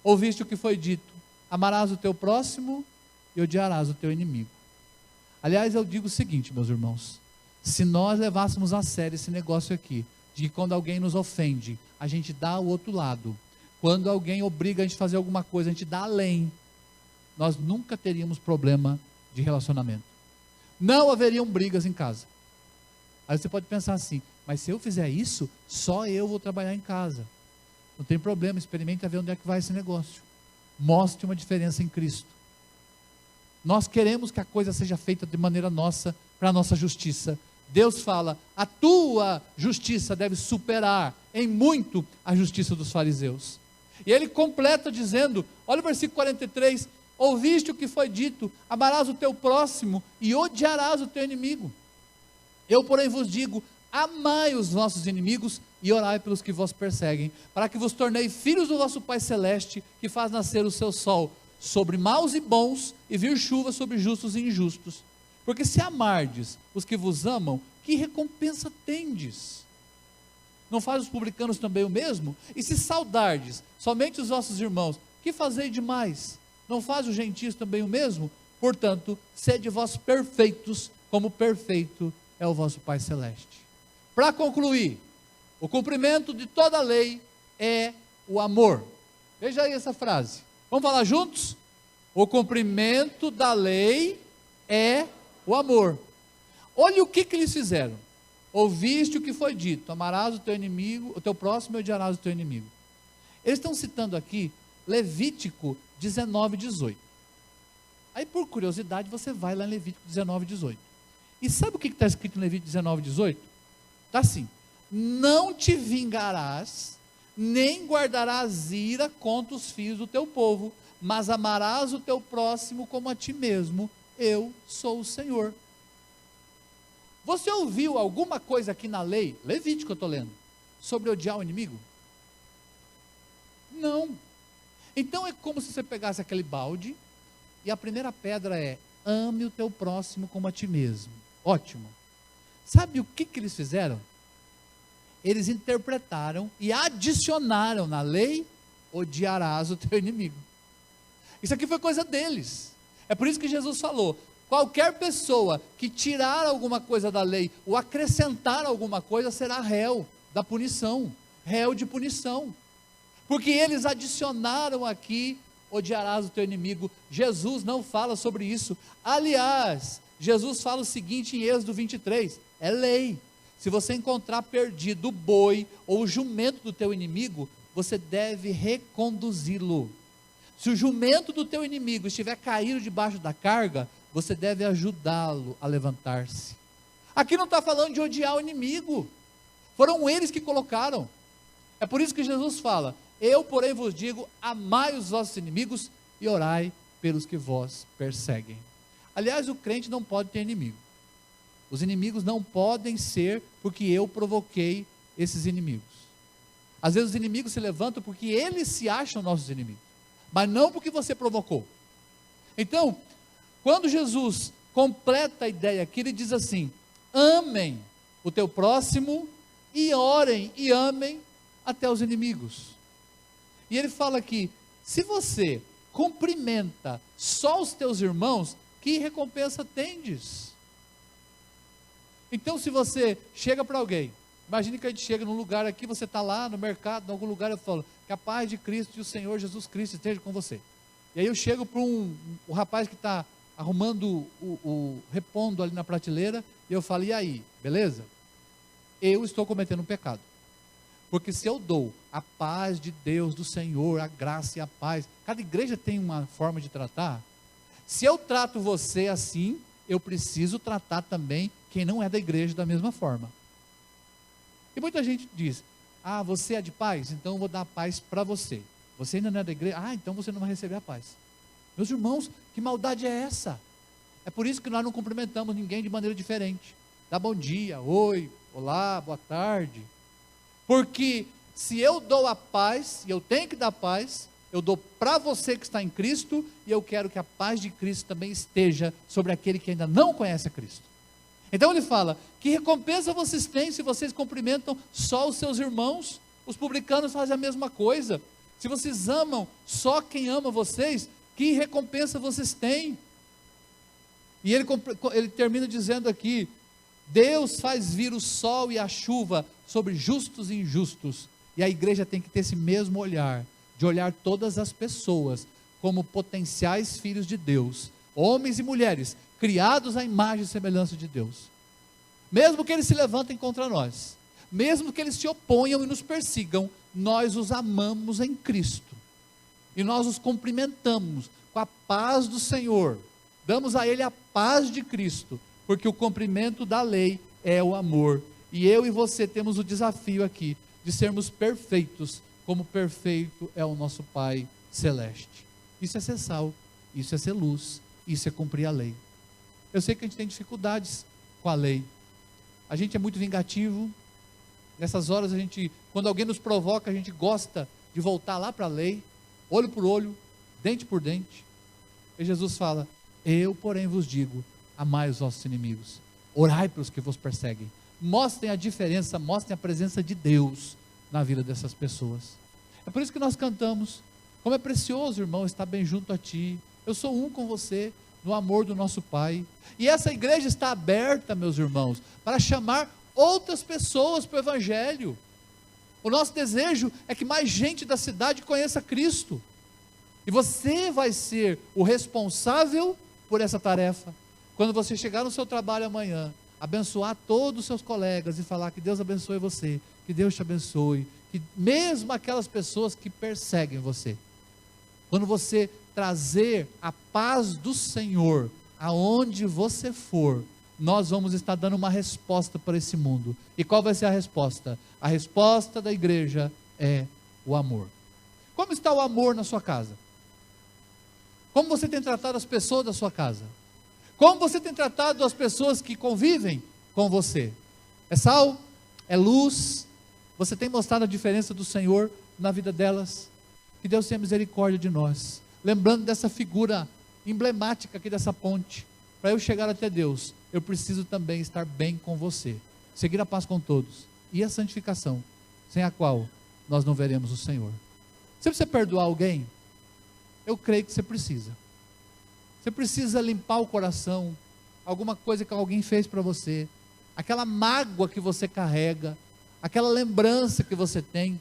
ouviste o que foi dito, amarás o teu próximo e odiarás o teu inimigo. Aliás, eu digo o seguinte, meus irmãos, se nós levássemos a sério esse negócio aqui, de que quando alguém nos ofende, a gente dá o outro lado, quando alguém obriga a gente a fazer alguma coisa, a gente dá além, nós nunca teríamos problema de relacionamento. Não haveriam brigas em casa. Aí você pode pensar assim, mas se eu fizer isso, só eu vou trabalhar em casa. Não tem problema, experimente a ver onde é que vai esse negócio. Mostre uma diferença em Cristo. Nós queremos que a coisa seja feita de maneira nossa, para a nossa justiça. Deus fala, a tua justiça deve superar em muito a justiça dos fariseus. E ele completa dizendo, olha o versículo 43, ouviste o que foi dito, amarás o teu próximo e odiarás o teu inimigo. Eu, porém, vos digo, amai os vossos inimigos e orai pelos que vos perseguem, para que vos tornei filhos do vosso Pai Celeste, que faz nascer o seu sol sobre maus e bons, e vir chuva sobre justos e injustos. Porque se amardes os que vos amam, que recompensa tendes? Não faz os publicanos também o mesmo? E se saudardes somente os vossos irmãos, que fazei demais? Não faz os gentios também o mesmo? Portanto, sede vós perfeitos, como perfeito é o vosso Pai Celeste. Para concluir, o cumprimento de toda a lei é o amor. Veja aí essa frase. Vamos falar juntos? O cumprimento da lei é o amor. Olha o que eles fizeram. Ouviste o que foi dito, amarás o teu inimigo, o teu próximo e odiarás o teu inimigo. Eles estão citando aqui Levítico 19, 18. Aí por curiosidade você vai lá em Levítico 19, 18. E sabe o que está escrito em Levítico 19, 18? Está assim, não te vingarás, nem guardarás ira contra os filhos do teu povo, mas amarás o teu próximo como a ti mesmo, eu sou o Senhor. Você ouviu alguma coisa aqui na lei, Levítico eu estou lendo, sobre odiar o inimigo? Não. Então é como se você pegasse aquele balde, e a primeira pedra é: ame o teu próximo como a ti mesmo. Ótimo. Sabe o que eles fizeram? Eles interpretaram e adicionaram na lei: odiarás o teu inimigo. Isso aqui foi coisa deles. É por isso que Jesus falou: qualquer pessoa que tirar alguma coisa da lei, ou acrescentar alguma coisa, será réu da punição, réu de punição. Porque eles adicionaram aqui: odiarás o teu inimigo. Jesus não fala sobre isso. Aliás, Jesus fala o seguinte em Êxodo 23, é lei: se você encontrar perdido o boi ou o jumento do teu inimigo, você deve reconduzi-lo. Se o jumento do teu inimigo estiver caído debaixo da carga, você deve ajudá-lo a levantar-se. Aqui não está falando de odiar o inimigo, foram eles que colocaram. É por isso que Jesus fala: eu, porém, vos digo, amai os vossos inimigos e orai pelos que vos perseguem. Aliás, o crente não pode ter inimigo. Os inimigos não podem ser porque eu provoquei esses inimigos. Às vezes os inimigos se levantam porque eles se acham nossos inimigos, mas não porque você provocou. Então, quando Jesus completa a ideia aqui, ele diz assim: amem o teu próximo e orem e amem até os inimigos. E ele fala aqui: se você cumprimenta só os teus irmãos, que recompensa tendes? Então, se você chega para alguém, imagine que a gente chega num lugar aqui, você está lá no mercado, em algum lugar, eu falo: que a paz de Cristo e o Senhor Jesus Cristo esteja com você. E aí eu chego para o rapaz que está arrumando repondo ali na prateleira, e eu falo: e aí, beleza? Eu estou cometendo um pecado. Porque se eu dou a paz de Deus, do Senhor, a graça e a paz, cada igreja tem uma forma de tratar. Se eu trato você assim, eu preciso tratar também quem não é da igreja da mesma forma. E muita gente diz: ah, você é de paz? Então eu vou dar a paz para você. Você ainda não é da igreja? Ah, então você não vai receber a paz. Meus irmãos, que maldade é essa? É por isso que nós não cumprimentamos ninguém de maneira diferente. Dá bom dia, oi, olá, boa tarde. Porque se eu dou a paz, e eu tenho que dar paz, eu dou para você que está em Cristo, e eu quero que a paz de Cristo também esteja sobre aquele que ainda não conhece a Cristo. Então ele fala: que recompensa vocês têm se vocês cumprimentam só os seus irmãos? Os publicanos fazem a mesma coisa. Se vocês amam só quem ama vocês, que recompensa vocês têm? E ele termina dizendo aqui: Deus faz vir o sol e a chuva sobre justos e injustos. E a igreja tem que ter esse mesmo olhar, de olhar todas as pessoas como potenciais filhos de Deus, homens e mulheres, criados à imagem e semelhança de Deus. Mesmo que eles se levantem contra nós, mesmo que eles se oponham e nos persigam, nós os amamos em Cristo. E nós os cumprimentamos com a paz do Senhor. Damos a Ele a paz de Cristo, porque o cumprimento da lei é o amor. E eu e você temos o desafio aqui de sermos perfeitos, como perfeito é o nosso Pai Celeste. Isso é ser sal, isso é ser luz, isso é cumprir a lei. Eu sei que a gente tem dificuldades com a lei. A gente é muito vingativo. Nessas horas quando alguém nos provoca, a gente gosta de voltar lá para a lei, olho por olho, dente por dente. E Jesus fala: eu, porém, vos digo, amai os vossos inimigos, orai pelos que vos perseguem. Mostrem a diferença, mostrem a presença de Deus na vida dessas pessoas. É por isso que nós cantamos: como é precioso, irmão, estar bem junto a ti. Eu sou um com você, no amor do nosso Pai. E essa igreja está aberta, meus irmãos, para chamar outras pessoas para o Evangelho. O nosso desejo é que mais gente da cidade conheça Cristo. E você vai ser o responsável por essa tarefa. Quando você chegar no seu trabalho amanhã, abençoar todos os seus colegas e falar: que Deus abençoe você, que Deus te abençoe, que mesmo aquelas pessoas que perseguem você, quando você trazer a paz do Senhor aonde você for, nós vamos estar dando uma resposta para esse mundo. E qual vai ser a resposta? A resposta da igreja é o amor. Como está o amor na sua casa? Como você tem tratado as pessoas da sua casa? Como você tem tratado as pessoas que convivem com você? É sal? É luz? Você tem mostrado a diferença do Senhor na vida delas? Que Deus tenha misericórdia de nós. Lembrando dessa figura emblemática aqui dessa ponte. Para eu chegar até Deus, eu preciso também estar bem com você. Seguir a paz com todos. E a santificação, sem a qual nós não veremos o Senhor. Você precisa perdoar alguém? Eu creio que você precisa. Você precisa limpar o coração. Alguma coisa que alguém fez para você. Aquela mágoa que você carrega. Aquela lembrança que você tem.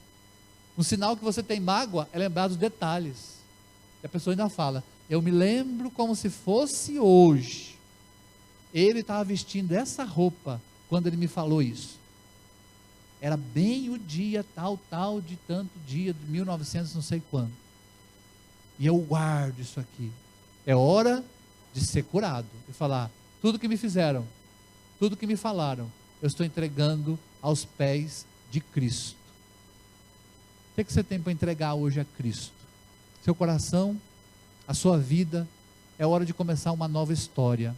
Um sinal que você tem mágoa é lembrar dos detalhes. E a pessoa ainda fala, eu me lembro como se fosse hoje. Ele estava vestindo essa roupa quando ele me falou isso. Era bem o dia tal de tanto dia, de 1900 não sei quando. E eu guardo isso aqui. É hora de ser curado. E falar, tudo que me fizeram, tudo que me falaram, eu estou entregando aos pés de Cristo. O que você tem para entregar hoje a Cristo? Seu coração, a sua vida. É hora de começar uma nova história.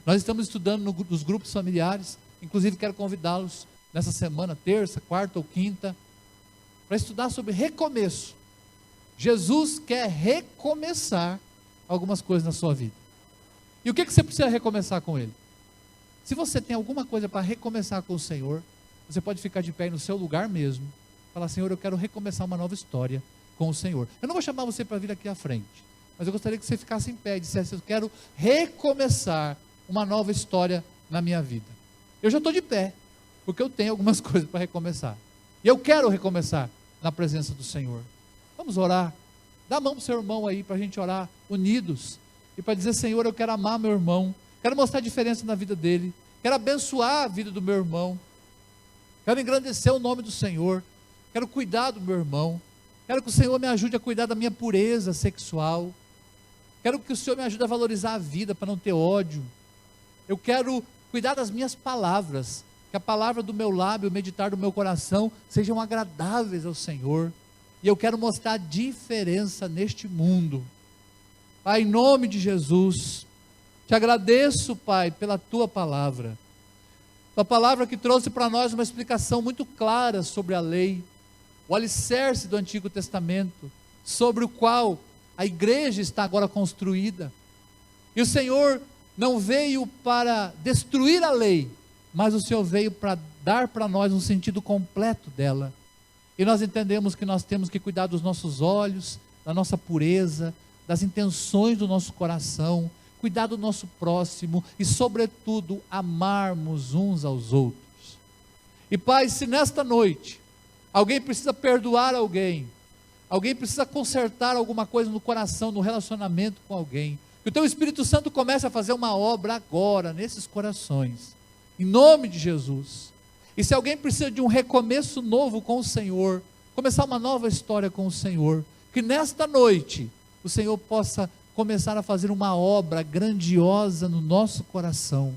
Nós estamos estudando nos grupos familiares. Inclusive quero convidá-los nessa semana, terça, quarta ou quinta, para estudar sobre recomeço. Jesus quer recomeçar algumas coisas na sua vida. E o que você precisa recomeçar com Ele? Se você tem alguma coisa para recomeçar com o Senhor, você pode ficar de pé no seu lugar mesmo, falar, Senhor, eu quero recomeçar uma nova história com o Senhor. Eu não vou chamar você para vir aqui à frente, mas eu gostaria que você ficasse em pé e dissesse, eu quero recomeçar uma nova história na minha vida. Eu já estou de pé, porque eu tenho algumas coisas para recomeçar. E eu quero recomeçar na presença do Senhor. Vamos orar. Dá a mão para o seu irmão aí, para a gente orar unidos. E para dizer, Senhor, eu quero amar meu irmão. Quero mostrar a diferença na vida dele. Quero abençoar a vida do meu irmão. Quero engrandecer o nome do Senhor. Quero cuidar do meu irmão. Quero que o Senhor me ajude a cuidar da minha pureza sexual. Quero que o Senhor me ajude a valorizar a vida, para não ter ódio. Eu quero cuidar das minhas palavras. Que a palavra do meu lábio, o meditar do meu coração, sejam agradáveis ao Senhor. E eu quero mostrar a diferença neste mundo. Pai, em nome de Jesus, te agradeço, Pai, pela tua palavra. Tua palavra que trouxe para nós uma explicação muito clara sobre a lei, o alicerce do Antigo Testamento, sobre o qual a igreja está agora construída. E o Senhor não veio para destruir a lei, mas o Senhor veio para dar para nós um sentido completo dela. E nós entendemos que nós temos que cuidar dos nossos olhos, da nossa pureza, das intenções do nosso coração, cuidar do nosso próximo e, sobretudo, amarmos uns aos outros. E Pai, se nesta noite alguém precisa perdoar alguém precisa consertar alguma coisa no coração, no relacionamento com alguém, que o Teu Espírito Santo comece a fazer uma obra agora, nesses corações, em nome de Jesus. E se alguém precisa de um recomeço novo com o Senhor, começar uma nova história com o Senhor, que nesta noite o Senhor possa começar a fazer uma obra grandiosa no nosso coração.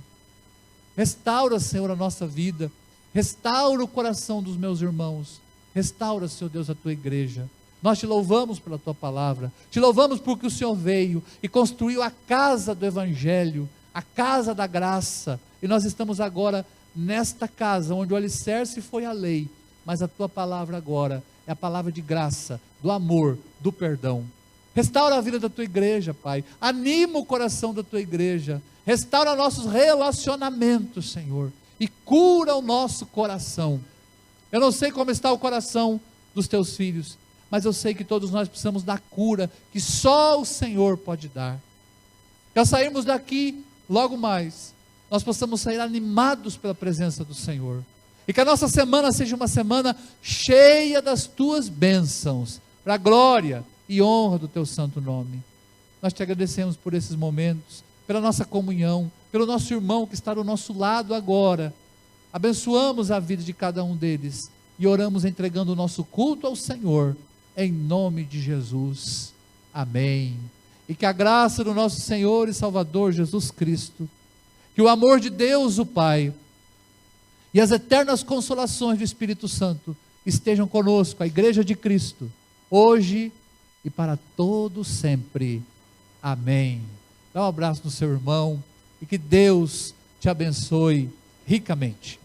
Restaura, Senhor, a nossa vida, restaura o coração dos meus irmãos, restaura, Senhor Deus, a Tua igreja. Nós te louvamos pela Tua palavra, te louvamos porque o Senhor veio e construiu a casa do Evangelho, a casa da graça, e nós estamos agora nesta casa, onde o alicerce foi a lei, mas a Tua palavra agora é a palavra de graça, do amor, do perdão. Restaura a vida da Tua igreja, Pai, anima o coração da Tua igreja, restaura nossos relacionamentos, Senhor, e cura o nosso coração. Eu não sei como está o coração dos Teus filhos, mas eu sei que todos nós precisamos da cura, que só o Senhor pode dar. Que ao sairmos daqui, logo mais, nós possamos sair animados pela presença do Senhor, e que a nossa semana seja uma semana cheia das Tuas bênçãos, para a glória e honra do Teu santo nome. Nós Te agradecemos por esses momentos, pela nossa comunhão, pelo nosso irmão que está do nosso lado agora. Abençoamos a vida de cada um deles e oramos entregando o nosso culto ao Senhor, em nome de Jesus. Amém. E que a graça do nosso Senhor e Salvador Jesus Cristo, que o amor de Deus o Pai e as eternas consolações do Espírito Santo estejam conosco, a igreja de Cristo, hoje e para todo sempre. Amém. Dá um abraço no seu irmão e que Deus te abençoe ricamente.